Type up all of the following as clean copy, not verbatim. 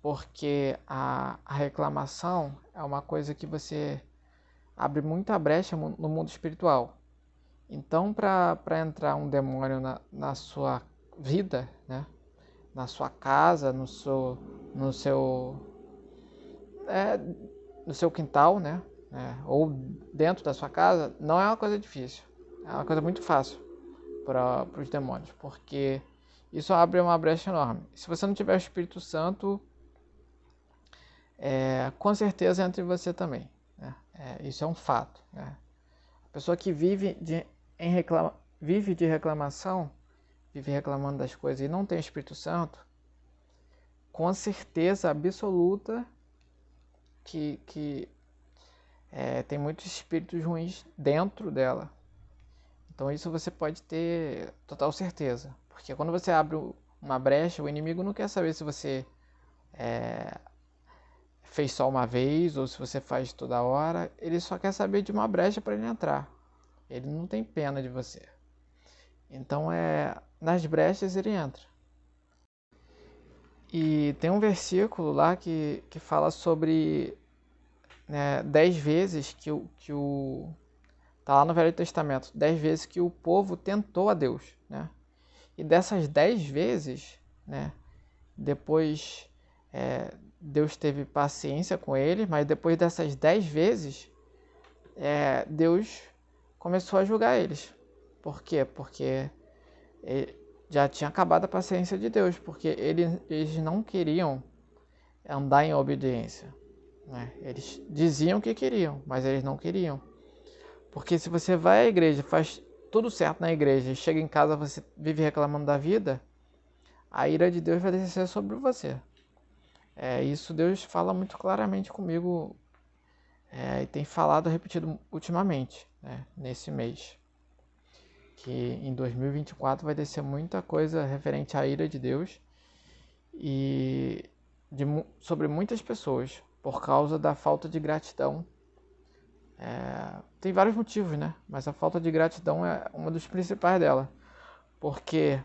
porque a reclamação é uma coisa que você abre muita brecha no mundo espiritual. Então, para entrar um demônio na sua vida, né, na sua casa, no seu, é, no seu quintal, né, ou dentro da sua casa, não é uma coisa difícil. É uma coisa muito fácil para os demônios, porque isso abre uma brecha enorme. Se você não tiver o Espírito Santo, com certeza entra em você também. Né? Isso é um fato. Né? A pessoa que vive de reclamação, vive reclamando das coisas e não tem o Espírito Santo, com certeza absoluta que tem muitos espíritos ruins dentro dela. Então isso você pode ter total certeza. Porque quando você abre uma brecha, o inimigo não quer saber se você fez só uma vez ou se você faz toda hora. Ele só quer saber de uma brecha para ele entrar. Ele não tem pena de você. Então nas brechas ele entra. E tem um versículo lá que fala sobre 10 vezes tá lá no Velho Testamento, 10 vezes que o povo tentou a Deus, né? E dessas 10 vezes, né, depois Deus teve paciência com ele, mas depois dessas 10 vezes, Deus começou a julgar eles. Por quê? Porque já tinha acabado a paciência de Deus, porque eles não queriam andar em obediência. Né? Eles diziam que queriam, mas eles não queriam. Porque se você vai à igreja, faz tudo certo na igreja, e chega em casa você vive reclamando da vida, a ira de Deus vai descer sobre você. Isso Deus fala muito claramente comigo e tem falado repetido ultimamente, né, nesse mês. Que em 2024 vai descer muita coisa referente à ira de Deus e sobre muitas pessoas por causa da falta de gratidão. Tem vários motivos, né? Mas a falta de gratidão é um dos principais dela. Porque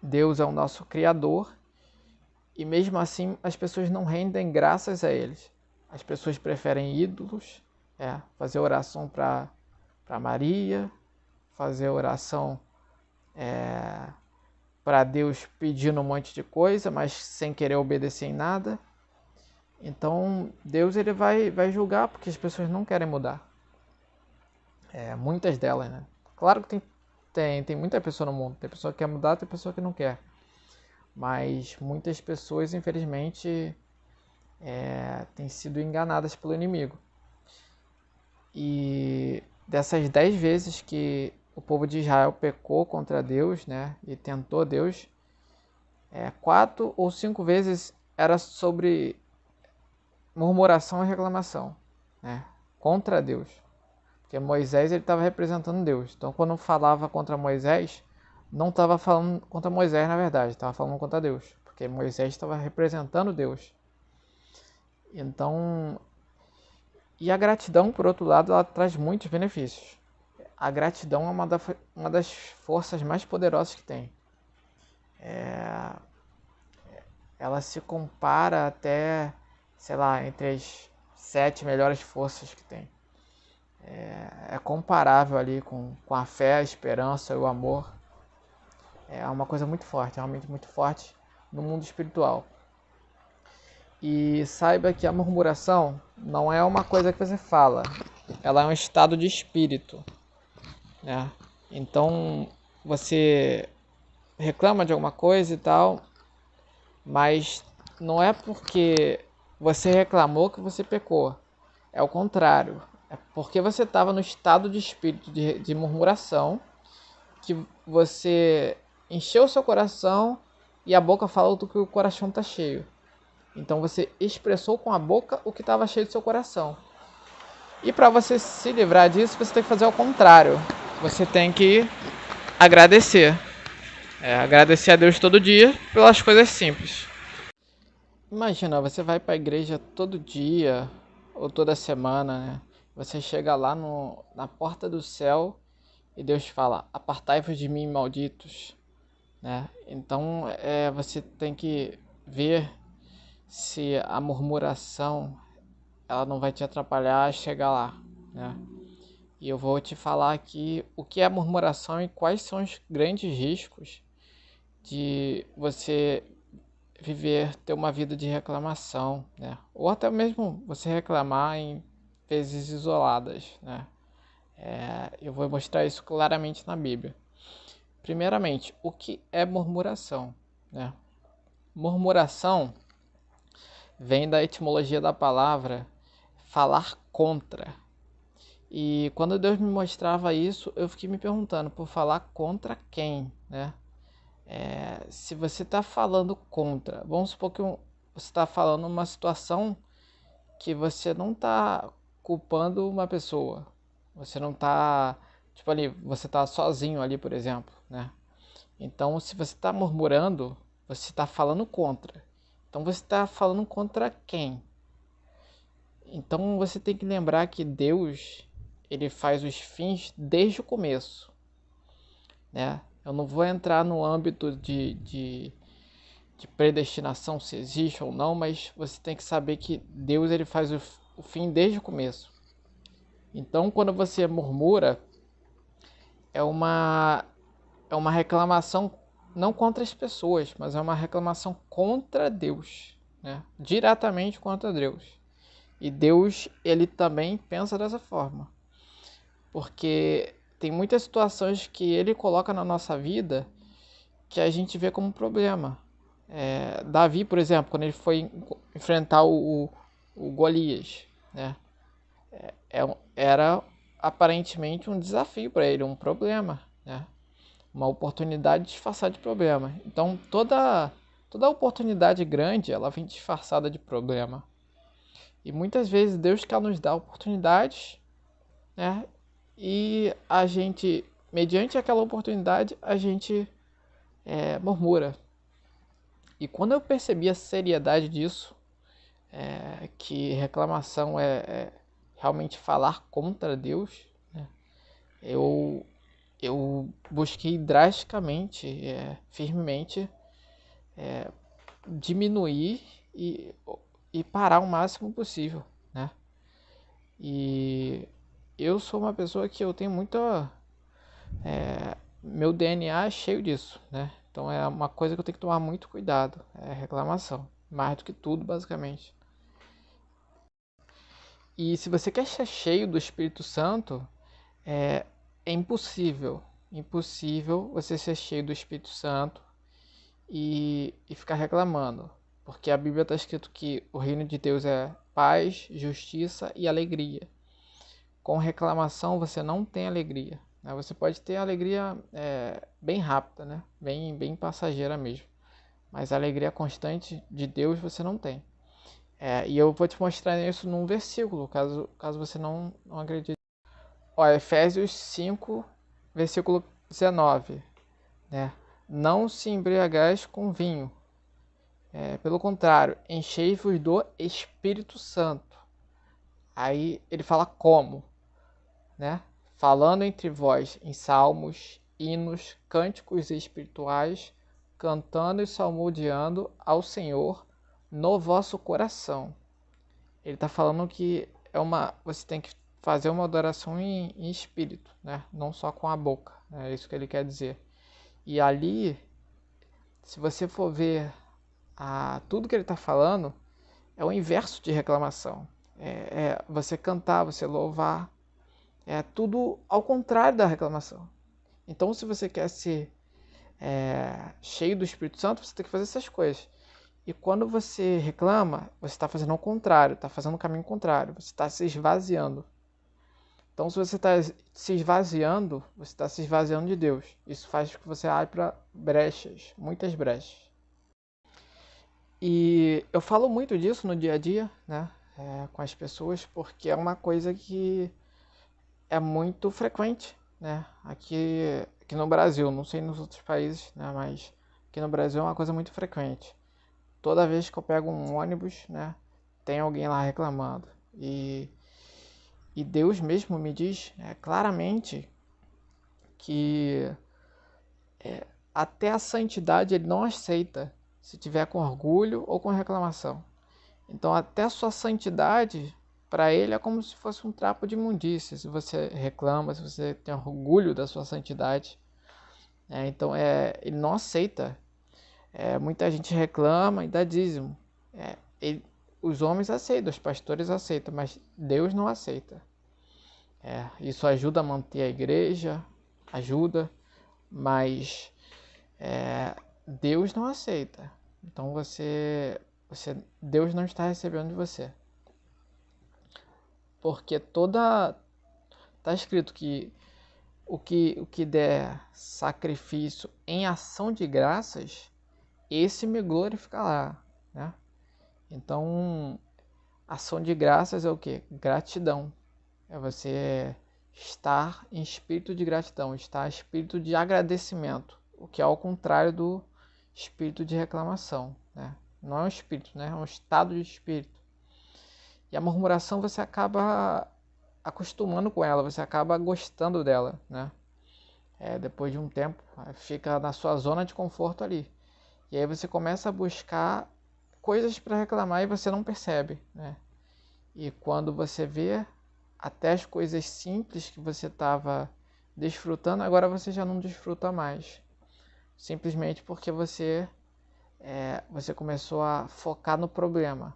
Deus é o nosso Criador e mesmo assim as pessoas não rendem graças a eles. As pessoas preferem ídolos, fazer oração para Maria, fazer oração para Deus pedindo um monte de coisa, mas sem querer obedecer em nada. Então Deus ele vai julgar porque as pessoas não querem mudar. Muitas delas, né? Claro que tem muita pessoa no mundo. Tem pessoa que quer mudar, tem pessoa que não quer. Mas muitas pessoas, infelizmente, têm sido enganadas pelo inimigo. E dessas 10 vezes que o povo de Israel pecou contra Deus, né, e tentou Deus, 4 ou 5 vezes era sobre murmuração e reclamação, né, contra Deus. Porque Moisés estava representando Deus. Então, quando falava contra Moisés, não estava falando contra Moisés, na verdade, estava falando contra Deus. Porque Moisés estava representando Deus. Então, e a gratidão, por outro lado, ela traz muitos benefícios. A gratidão é uma das forças mais poderosas que tem. Ela se compara até, sei lá, entre as 7 melhores forças que tem. É comparável ali com a fé, a esperança e o amor. É uma coisa muito forte, realmente muito forte no mundo espiritual. E saiba que a murmuração não é uma coisa que você fala, ela é um estado de espírito. Né? Então você reclama de alguma coisa e tal, mas não é porque você reclamou que você pecou. É o contrário. É porque você estava no estado de espírito de murmuração que você encheu o seu coração e a boca falou do que o coração está cheio. Então você expressou com a boca o que estava cheio do seu coração. E para você se livrar disso, você tem que fazer o contrário. Você tem que agradecer. Agradecer a Deus todo dia pelas coisas simples. Imagina, você vai para a igreja todo dia ou toda semana, né? Você chega lá na porta do céu e Deus fala: apartai-vos de mim, malditos. Né? Então você tem que ver se a murmuração ela não vai te atrapalhar a chegar lá, né? E eu vou te falar aqui o que é murmuração e quais são os grandes riscos de você ter uma vida de reclamação, né? Ou até mesmo você reclamar em vezes isoladas, né? Eu vou mostrar isso claramente na Bíblia. Primeiramente, o que é murmuração, né? Murmuração vem da etimologia da palavra falar contra. E quando Deus me mostrava isso, eu fiquei me perguntando, por falar contra quem, né? Se você está falando contra, vamos supor que você está falando uma situação que você não está culpando uma pessoa, você não está, tipo ali, você está sozinho ali, por exemplo, né? Então, se você está murmurando, você está falando contra. Então, você está falando contra quem? Então, você tem que lembrar que Deus, ele faz os fins desde o começo, né? Eu não vou entrar no âmbito de predestinação, se existe ou não, mas você tem que saber que Deus ele faz o fim desde o começo. Então, quando você murmura, é uma, é uma reclamação não contra as pessoas, mas é uma reclamação contra Deus, né? Diretamente contra Deus. E Deus, ele também pensa dessa forma. Porque tem muitas situações que ele coloca na nossa vida que a gente vê como problema. Davi, por exemplo, quando ele foi enfrentar o Golias, né? Era aparentemente um desafio para ele, um problema, né? Uma oportunidade disfarçada de problema. Então toda oportunidade grande ela vem disfarçada de problema. E muitas vezes Deus quer nos dar oportunidades, né? E a gente, mediante aquela oportunidade, a gente murmura. E quando eu percebi a seriedade disso, que reclamação é realmente falar contra Deus, né? Eu busquei drasticamente, firmemente, diminuir e parar o máximo possível, né? E eu sou uma pessoa que eu tenho muita... meu DNA é cheio disso, né? Então é uma coisa que eu tenho que tomar muito cuidado, é reclamação, mais do que tudo, basicamente. E se você quer ser cheio do Espírito Santo, é impossível você ser cheio do Espírito Santo e ficar reclamando. Porque a Bíblia está escrito que o reino de Deus é paz, justiça e alegria. Com reclamação você não tem alegria, né? Você pode ter alegria bem rápida, né? Bem passageira mesmo. Mas a alegria constante de Deus você não tem. E eu vou te mostrar isso num versículo, caso você não acredite. Efésios 5, versículo 19, né? Não se embriagais com vinho. Pelo contrário, enchei-vos do Espírito Santo. Aí ele fala como, né? Falando entre vós em salmos, hinos, cânticos espirituais, cantando e salmodiando ao Senhor no vosso coração. Ele está falando que você tem que fazer uma adoração em espírito, né? Não só com a boca. É isso que ele quer dizer. E ali, se você for ver tudo que ele está falando, é o inverso de reclamação. Você cantar, você louvar. É tudo ao contrário da reclamação. Então, se você quer ser cheio do Espírito Santo, você tem que fazer essas coisas. E quando você reclama, você está fazendo ao contrário, está fazendo o caminho contrário, você está se esvaziando. Então, se você está se esvaziando, você está se esvaziando de Deus. Isso faz com que você abra brechas, muitas brechas. E eu falo muito disso no dia a dia, né, com as pessoas, porque é uma coisa que é muito frequente, né, aqui no Brasil, não sei nos outros países, né, mas aqui no Brasil é uma coisa muito frequente. Toda vez que eu pego um ônibus, né, tem alguém lá reclamando. E Deus mesmo me diz claramente que até a santidade ele não aceita se tiver com orgulho ou com reclamação. Então até a sua santidade, para ele, é como se fosse um trapo de imundícia. Se você reclama, se você tem orgulho da sua santidade, então ele não aceita. Muita gente reclama e dá dízimo. Os homens aceitam, os pastores aceitam, mas Deus não aceita. Isso ajuda a manter a igreja, ajuda, mas Deus não aceita. Então Deus não está recebendo de você. Porque está escrito que o que der sacrifício em ação de graças, esse me glorificará, né? Então, ação de graças é o quê? Gratidão. É você estar em espírito de gratidão, estar em espírito de agradecimento, o que é ao contrário do espírito de reclamação, né? Não é um espírito, né? É um estado de espírito. E a murmuração você acaba acostumando com ela, você acaba gostando dela, né? Depois de um tempo, fica na sua zona de conforto ali. E aí você começa a buscar coisas para reclamar e você não percebe, né? E quando você vê, até as coisas simples que você estava desfrutando, agora você já não desfruta mais. Simplesmente porque você começou a focar no problema.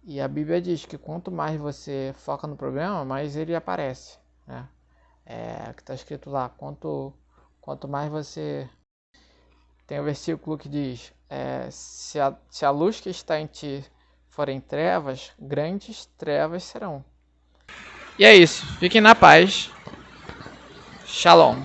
E a Bíblia diz que quanto mais você foca no problema, mais ele aparece, né? Que está escrito lá, quanto mais você... Tem um versículo que diz, se a luz que está em ti forem trevas, grandes trevas serão. E é isso, fiquem na paz. Shalom.